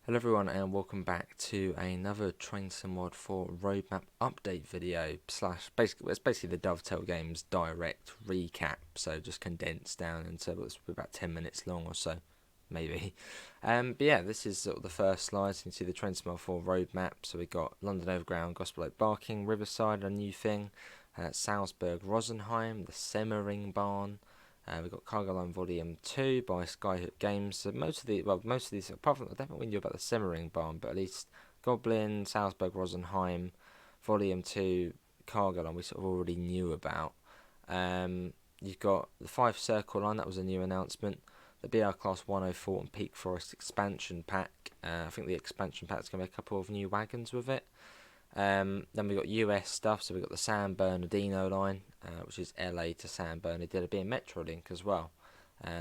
Hello everyone and welcome back to another Train Sim Mod 4 roadmap update video slash it's basically the Dovetail Games Direct recap, so just condensed down into what's about 10 minutes long or so, maybe. But yeah, this is sort of the first slide. So you can see the Train Sim Mod 4 roadmap. So we got London Overground, Gospel Oak Barking, Riverside, a new thing, Salzburg Rosenheim, the Semmering Barn. We've got Cargo Line Volume 2 by Skyhook Games. So most of these, apart from, I don't think we knew about the Semmering Barn, but at least Goblin, Salzburg, Rosenheim, Volume 2, Cargo Line we sort of already knew about. You've got the Fife Circle Line, that was a new announcement. The BR Class 104 and Peak Forest expansion pack. I think the expansion pack's going to be a couple of new wagons with it. Then we got US stuff, so we got the San Bernardino line, which is LA to San Bernardino, being Metrolink as well,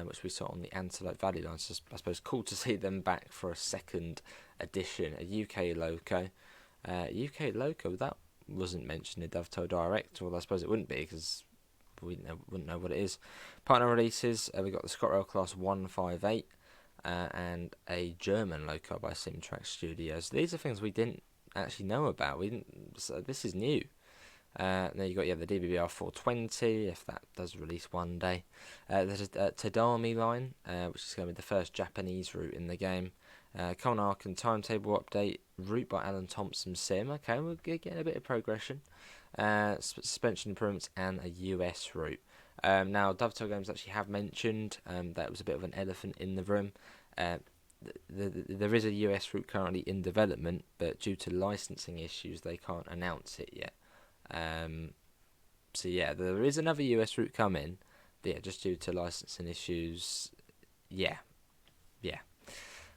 which we saw on the Antelope Valley line. So I suppose cool to see them back for a second edition, a UK loco. UK loco, that wasn't mentioned in Dovetail Direct, or I suppose it wouldn't be because we wouldn't know what it is. Partner releases, we got the ScotRail Class 158 and a German loco by Simtrack Studios. These are things we didn't actually know about. So this is new. Then you got the DBBR 420, if that does release one day. There's a Tadami Line, which is going to be the first Japanese route in the game. Konark and timetable update, route by Alan Thompson Sim. Okay, we're getting a bit of progression. Suspension improvements and a US route. Now, Dovetail Games actually have mentioned that it was a bit of an elephant in the room. There is a US route currently in development, but due to licensing issues, they can't announce it yet. So yeah, there is another US route coming, but yeah, just due to licensing issues, yeah.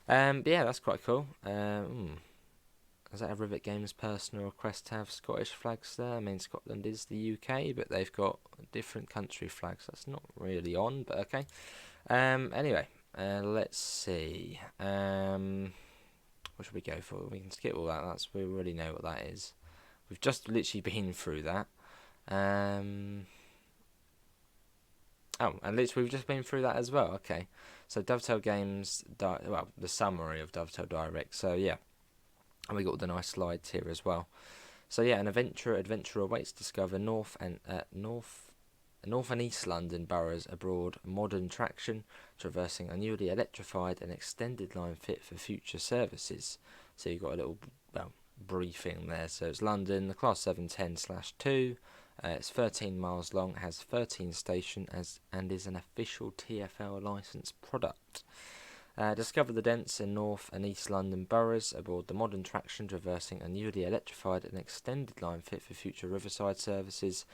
But yeah, that's quite cool. Is that a Rivet Games personal request to have Scottish flags there? I mean, Scotland is the UK, but they've got different country flags. That's not really on, but okay. Anyway. Let's see. What should we go for? We can skip all that. We already know what that is. We've just literally been through that. And literally we've just been through that as well. Okay. So Dovetail Games, the summary of Dovetail Direct. So yeah, and we got the nice slides here as well. So yeah, an adventure awaits. Discover North and East London boroughs abroad, modern traction, traversing a newly electrified and extended line fit for future services. So you've got a little briefing there. So it's London, the Class 710/2. It's 13 miles long, has 13 stations, and is an official TfL licensed product. Discover the dense in North and East London boroughs aboard the modern traction, traversing a newly electrified and extended line fit for future riverside services.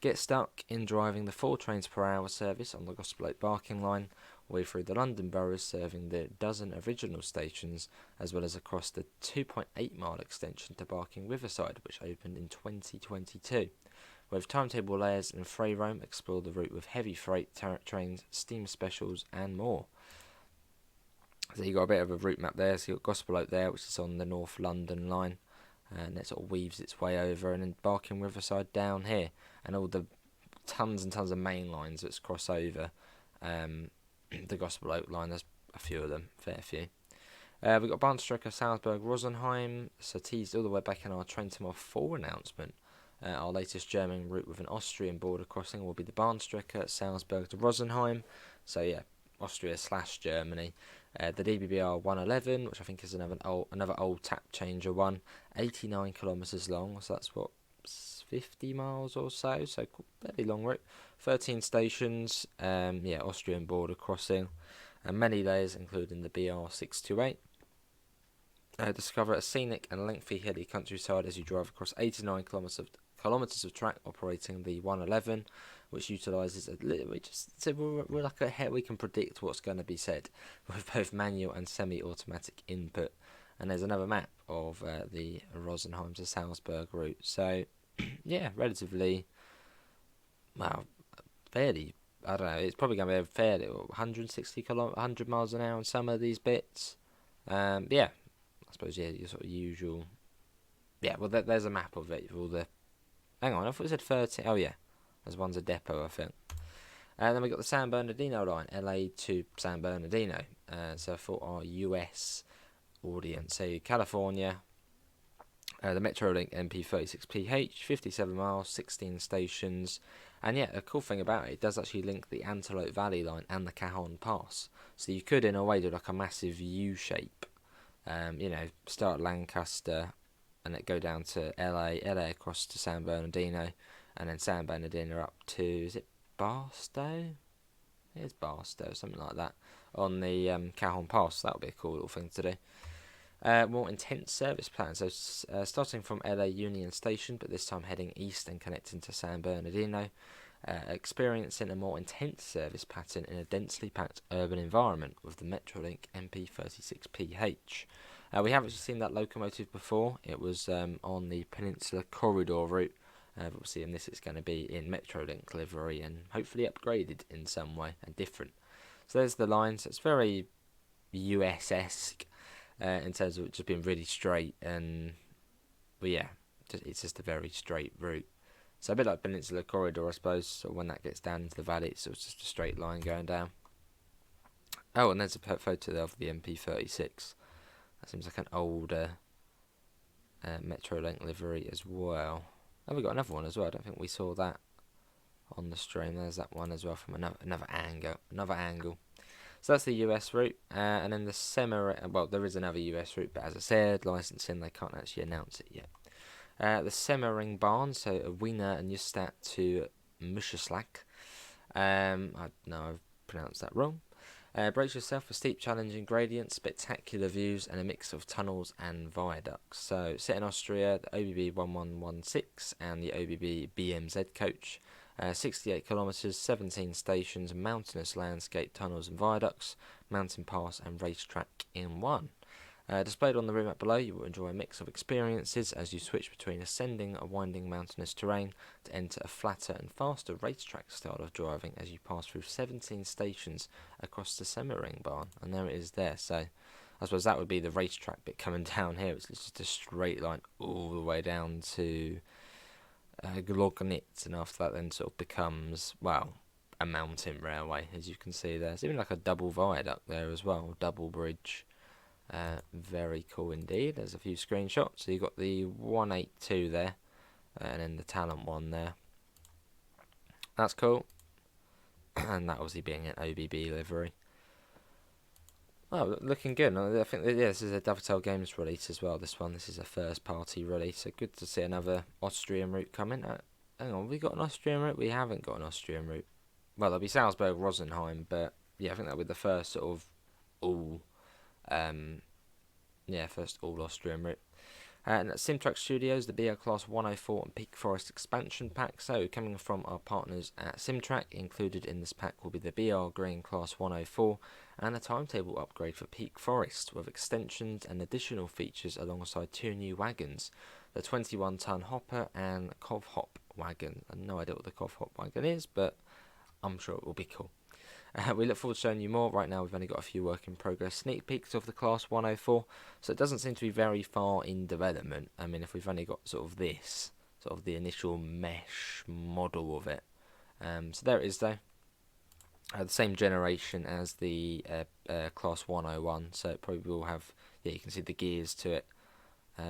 Get stuck in driving the 4 trains per hour service on the Gospel Oak Barking line, way through the London boroughs, serving the dozen original stations, as well as across the 2.8 mile extension to Barking Riverside, which opened in 2022. With timetable layers and freight roam, explore the route with heavy freight trains, steam specials, and more. So you got a bit of a route map there. So you got Gospel Oak there, which is on the North London line, and it sort of weaves its way over, and then Barking Riverside down here, and all the tons and tons of main lines that cross over the Gospel Oak line. There's a few of them, fair few. We've got Bahnstrecke, Salzburg, Rosenheim, so teased all the way back in our Train Sim Mod 4 announcement. Our latest German route with an Austrian border crossing will be the Bahnstrecke, Salzburg to Rosenheim. So yeah, Austria/Germany. The DBBR 111, which I think is another old tap changer one, 89 kilometres long, so that's 50 miles or so fairly long route. 13 stations, Austrian border crossing, and many layers, including the BR 628. Discover a scenic and lengthy hilly countryside as you drive across 89 kilometres of track operating the 111, which utilises we're like a head. We can predict what's going to be said with both manual and semi-automatic input. And there's another map of the Rosenheim to Salzburg route. So yeah, relatively fairly. I don't know. It's probably going to be fairly 100 miles an hour on some of these bits. Yeah, I suppose your sort of usual. Yeah, well there's a map of it with all the. Hang on, I thought it said 30. Oh yeah, there's one's a depot, I think. And then we got the San Bernardino line, LA to San Bernardino. So for our US audience. So California, the Metrolink MP36PH, 57 miles, 16 stations, and yeah, a cool thing about it does actually link the Antelope Valley line and the Cajon Pass. So you could, in a way, do like a massive U shape. Start at Lancaster, and it go down to LA across to San Bernardino, and then San Bernardino up to, is it Barstow? It's Barstow, something like that, on the Cajon Pass. That would be a cool little thing to do. More intense service plan. So starting from LA Union Station, but this time heading east and connecting to San Bernardino, experiencing a more intense service pattern in a densely packed urban environment with the Metrolink MP36PH. We haven't seen that locomotive before. It was on the Peninsula Corridor route. Obviously, in this it's going to be in Metrolink livery and hopefully upgraded in some way and different. So there's the line. So it's very US-esque. In terms of it just being really straight, and it's just a very straight route. So a bit like Peninsula Corridor, I suppose. So when that gets down into the valley, it's just a straight line going down. Oh, and there's a photo of the MP36. That seems like an older Metrolink livery as well. Oh, we got another one as well. I don't think we saw that on the stream. There's that one as well from another angle. So that's the US route, and then the there is another US route, but as I said, licensing, they can't actually announce it yet. The Semmering Barn, so Wiener and Neustadt to Muscherslach. I know I've pronounced that wrong. Brace yourself for steep, challenging gradients, spectacular views, and a mix of tunnels and viaducts. So set in Austria, the OBB 1116 and the OBB BMZ coach. 68 kilometres, 17 stations, mountainous landscape, tunnels and viaducts, mountain pass and racetrack in one. Displayed on the route map below, you will enjoy a mix of experiences as you switch between ascending a winding mountainous terrain to enter a flatter and faster racetrack style of driving as you pass through 17 stations across the Semmering Barn. And there it is there. So I suppose that would be the racetrack bit coming down here. It's just a straight line all the way down to Glognitz, and after that then sort of becomes, a mountain railway, as you can see there. There's even like a double viaduct there as well, double bridge. Very cool indeed. There's a few screenshots. So you've got the 182 there, and then the Talent one there. That's cool. And that obviously being an OBB livery. Oh, looking good. I think this is a Dovetail Games release as well. This is a first-party release. So good to see another Austrian route coming. Hang on, we got an Austrian route? We haven't got an Austrian route. Well, there'll be Salzburg-Rosenheim, but yeah, I think that'll be the first sort of all Austrian route. And at Simtrack Studios, the BR Class 104 and Peak Forest expansion pack. So coming from our partners at Simtrack, included in this pack will be the BR Green Class 104 and a timetable upgrade for Peak Forest with extensions and additional features alongside two new wagons, the 21-ton hopper and Cov Hop wagon. I have no idea what the Cov Hop wagon is, but I'm sure it will be cool. We look forward to showing you more. Right now we've only got a few work in progress sneak peeks of the Class 104, so it doesn't seem to be very far in development. I mean, if we've only got sort of the initial mesh model of it. So there it is though. The same generation as the Class 101, so it probably will have, you can see the gears to it,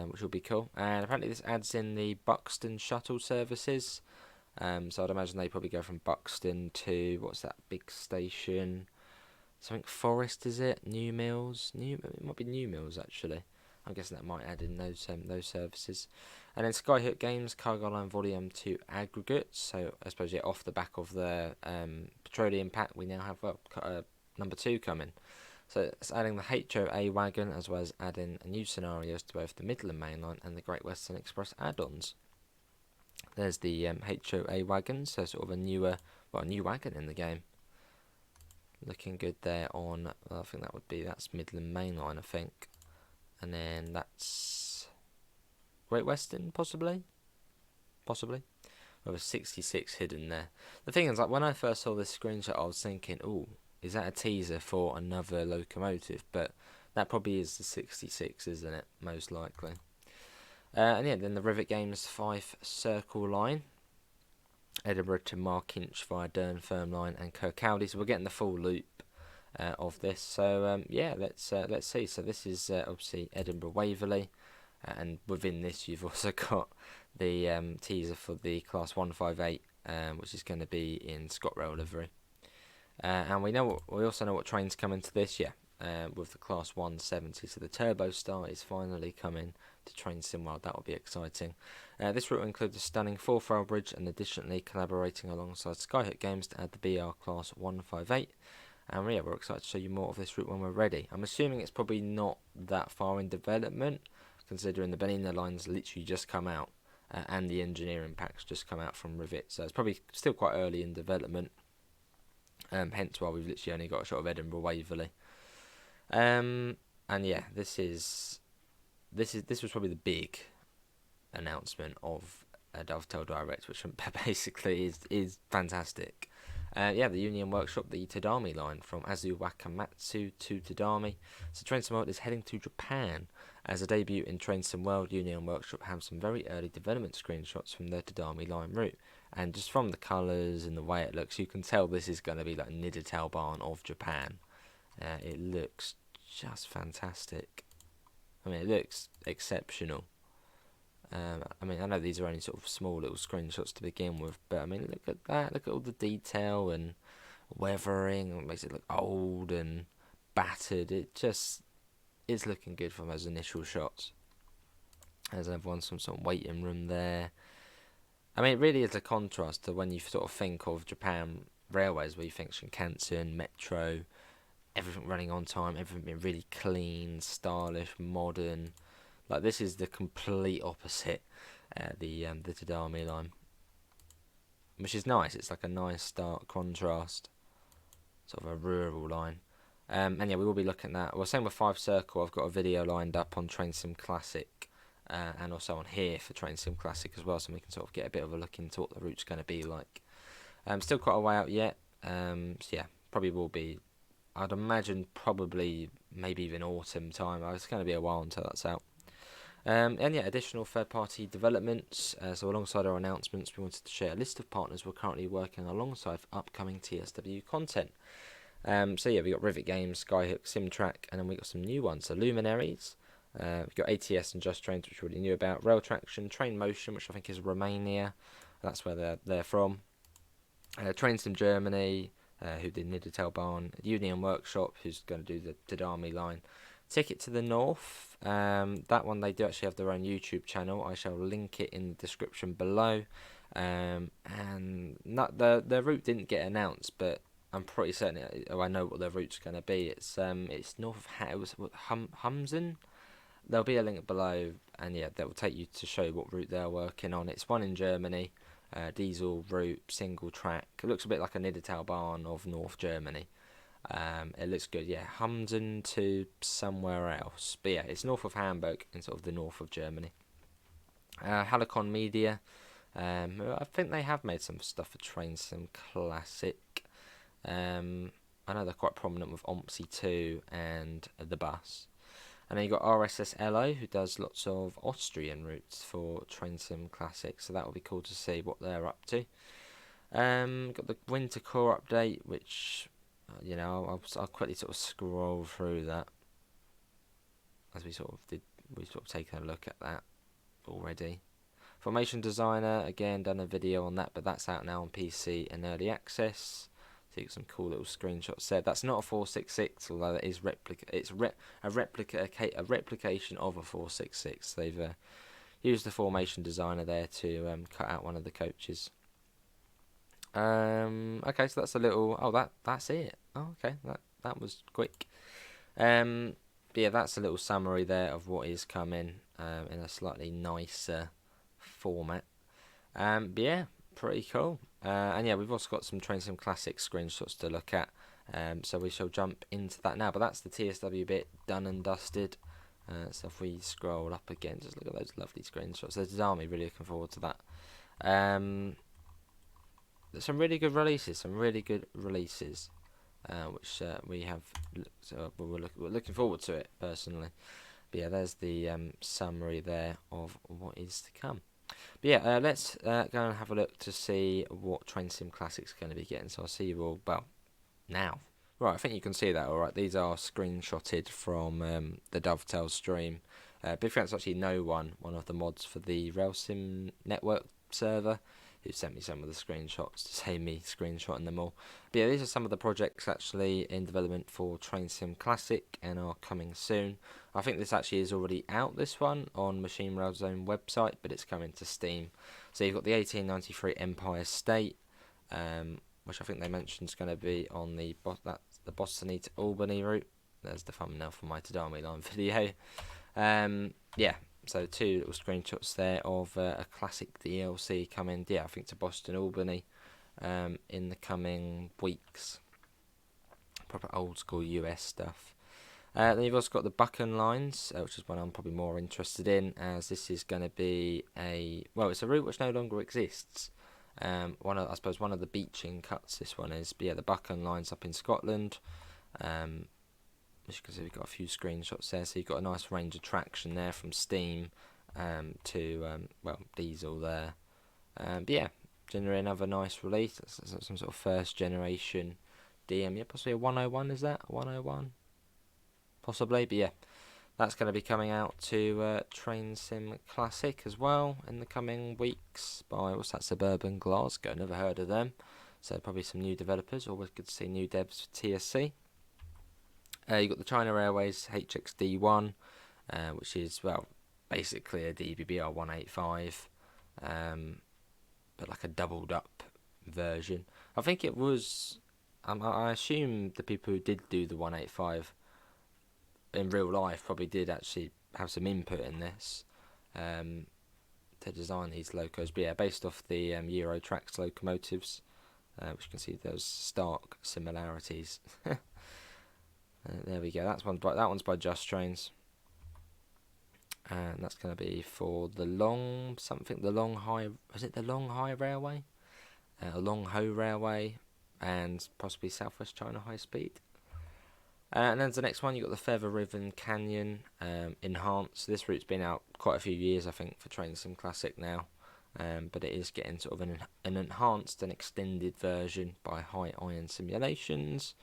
which will be cool. And apparently this adds in the Buxton shuttle services. So I'd imagine they probably go from Buxton to, what's that big station? Something Forest, is it? New Mills? It might be New Mills, actually. I'm guessing that might add in those services. And then Skyhook Games, Cargo Line Volume 2 Aggregates. So I suppose, off the back of the Petroleum Pack, we now have number 2 coming. So it's adding the HOA wagon, as well as adding new scenarios to both the Midland Main Line and the Great Western Express add-ons. There's the HOA wagon, so sort of a new wagon in the game. Looking good there on, I think that's Midland Main Line, I think. And then that's Great Western, possibly. With a 66 hidden there. The thing is, like, when I first saw this screenshot, I was thinking, is that a teaser for another locomotive? But that probably is the 66, isn't it? Most likely. Then the Rivet Games Fife Circle Line, Edinburgh to Markinch via Durnfirm Line and Kirkcaldy. So we're getting the full loop of this. So yeah, let's see. So this is obviously Edinburgh Waverly, and within this you've also got the teaser for the Class 158, which is going to be in ScotRail livery. And we also know what trains come into this, with the Class 170. So the Turbo Star is finally coming to Train Sim World. That will be exciting. This route will include the stunning 4-rail bridge, and additionally collaborating alongside Skyhook Games to add the BR Class 158. And yeah, we're excited to show you more of this route when we're ready. I'm assuming it's probably not that far in development, considering the Bernina line's literally just come out, and the engineering packs just come out from Rivet. So it's probably still quite early in development. Hence why we've literally only got a shot of Edinburgh Waverly. And yeah, this was probably the big announcement of Dovetail Direct, which basically is fantastic. The Union Workshop, the Tadami line from Azu Wakamatsu to Tadami. So Train Sim World is heading to Japan. As a debut in Train Sim World, Union Workshop have some very early development screenshots from their Tadami line route. And just from the colours and the way it looks, you can tell this is going to be like Nidatal Barn of Japan. It looks just fantastic. I mean, it looks exceptional. I mean, I know these are only sort of small little screenshots to begin with, but I mean, look at that. Look at all the detail and weathering. It makes it look old and battered. It's looking good from those initial shots. There's everyone some sort of waiting room there. I mean, it really is a contrast to when you sort of think of Japan railways, where you think Shinkansen, Metro, everything running on time, everything being really clean, stylish, modern. Like, this is the complete opposite, the Tadami line, which is nice. It's like a nice stark contrast, sort of a rural line. And yeah, we will be looking at that. Well, same with Fife Circle. I've got a video lined up on Train Sim Classic, and also on here for Train Sim Classic as well, so we can sort of get a bit of a look into what the route's going to be like. Still quite a way out yet. So yeah, probably will be. I'd imagine probably maybe even autumn time. It's going to be a while until that's out. And yeah, additional third-party developments. So alongside our announcements, we wanted to share a list of partners we're currently working alongside for upcoming TSW content. So yeah, we got Rivet Games, Skyhook, SimTrack, and then we got some new ones. So Luminaries, we've got ATS and Just Trains, which we already knew about. Rail Traction, Train Motion, which I think is Romania. That's where they're from. Train Sim Germany, who did Nidatal Barn. Union Workshop, who's going to do the Tadami line. Ticket to the North, that one they do actually have their own YouTube channel. I shall link it in the description below. And the route didn't get announced, but I'm pretty certain I know what their route's going to be. It's north of Humsen. There'll be a link below, and yeah, that will take you to show what route they're working on. It's one in Germany, diesel route, single track. It looks a bit like a Nidatal Barn of North Germany. It looks good, yeah. Humsen to somewhere else, but yeah, it's north of Hamburg in sort of the north of Germany. Halicon Media, I think they have made some stuff for Train Sim Classic. I know they're quite prominent with OMSI 2 and the bus. And then you got RSSLO, who does lots of Austrian routes for Train Sim Classic, so that will be cool to see what they're up to. Got the Winter Core update, which I'll quickly sort of scroll through that, as we've sort of taken a look at that already. Formation Designer, again, done a video on that, but that's out now on PC and early access. So you got some cool little screenshots there. That's not a 466, although it is a replication of a 466. They've used the Formation Designer there to cut out one of the coaches. Okay, so that's a little. Oh, that's it. Oh, okay, that was quick. But yeah, that's a little summary there of what is coming in a slightly nicer format. But yeah, pretty cool. And yeah, we've also got some Train Sim Classic screenshots to look at. So we shall jump into that now. But that's the TSW bit done and dusted. So if we scroll up again, just look at those lovely screenshots. There's Tadami, really looking forward to that. Some really good releases, which we have. So we're looking forward to it personally. But yeah, there's the summary there of what is to come. But yeah, let's go and have a look to see what Train Sim Classic's going to be getting. So I'll see you all now. Right, I think you can see that all right. These are screenshotted from the Dovetail stream. Big thanks to actually one of the mods for the RailSim network server, who sent me some of the screenshots to save me screenshotting them all. But yeah, these are some of the projects actually in development for Train Sim Classic and are coming soon. I think this actually is already out, this one, on Machine Rail's own website, but it's coming to Steam. So you've got the 1893 Empire State, which I think they mentioned is going to be on the Boston to Albany route. There's the thumbnail for my Tadami Line video. Yeah, so 2 little screenshots there of a classic DLC coming, I think to Boston Albany in the coming weeks. Proper old school US stuff. Then you've also got the Buchan lines, which is one I'm probably more interested in, as this is going to be it's a route which no longer exists. I suppose one of the beaching cuts this one is, but yeah, the Buchan lines up in Scotland. As you can see, we've got a few screenshots there, so you've got a nice range of traction there from steam to diesel there. But yeah, generally another nice release. That's some sort of first generation DM. Yeah, possibly a 101. Is that a 101? Possibly, but yeah, that's going to be coming out to Train Sim Classic as well in the coming weeks by Suburban Glasgow. Never heard of them, so probably some new developers. Always good to see new devs for TSC. You've got the China Railways HXD1, which is basically a DBBR 185, but like a doubled up version. I think it was. I assume the people who did do the 185 in real life probably did actually have some input in this to design these locos. But yeah, based off the Eurotrax locomotives, which you can see those stark similarities. There we go. That one's by Just Trains, and that's going to be for the Long High Railway, Long Ho Railway, and possibly Southwest China High Speed. And then the next one, you've got the Feather Ribbon Canyon Enhanced. This route's been out quite a few years, I think, for Train Sim Classic now. But it is getting sort of an enhanced and extended version by High Iron Simulations.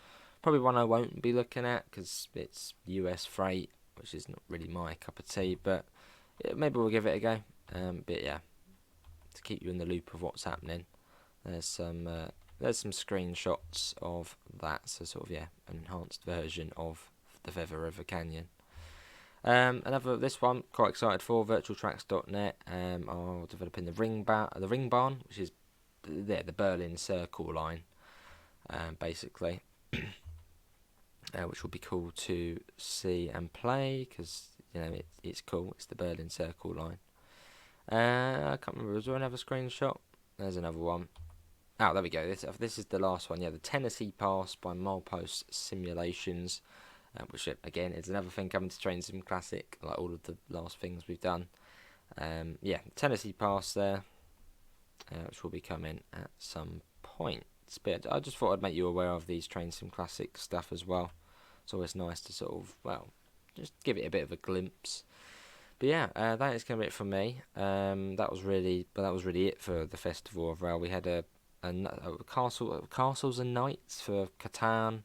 Probably one I won't be looking at because it's US freight, which is not really my cup of tea. But maybe we'll give it a go. But yeah, to keep you in the loop of what's happening, there's some screenshots of that, so sort of an enhanced version of the Feather River Canyon. This one, quite excited for, virtualtracks.net are developing the Ring Barn, which is the Berlin Circle Line, basically, which will be cool to see and play because it's cool. It's the Berlin Circle Line. I can't remember. Was there another screenshot? There's another one. Oh, there we go. This is the last one. Yeah, the Tennessee Pass by Milepost Simulations, which again is another thing coming to Train Sim Classic, like all of the last things we've done. Tennessee Pass there, which will be coming at some point. But I just thought I'd make you aware of these Train Sim Classic stuff as well. It's always nice to sort of just give it a bit of a glimpse. But yeah, that is going to be it from me. That was really it for the Festival of Rail. We had a Castles and Knights for Catan,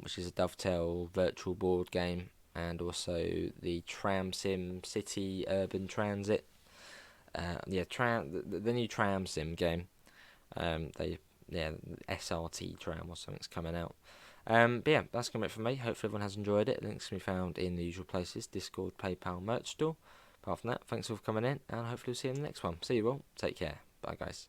which is a Dovetail virtual board game, and also the Tram Sim City Urban Transit. The new Tram Sim game. SRT Tram or something's coming out. But yeah, that's going to be it for me. Hopefully everyone has enjoyed it. Links can be found in the usual places: Discord, PayPal, merch store. Apart from that, thanks all for coming in, and hopefully we'll see you in the next one. See you all. Take care. Bye, guys.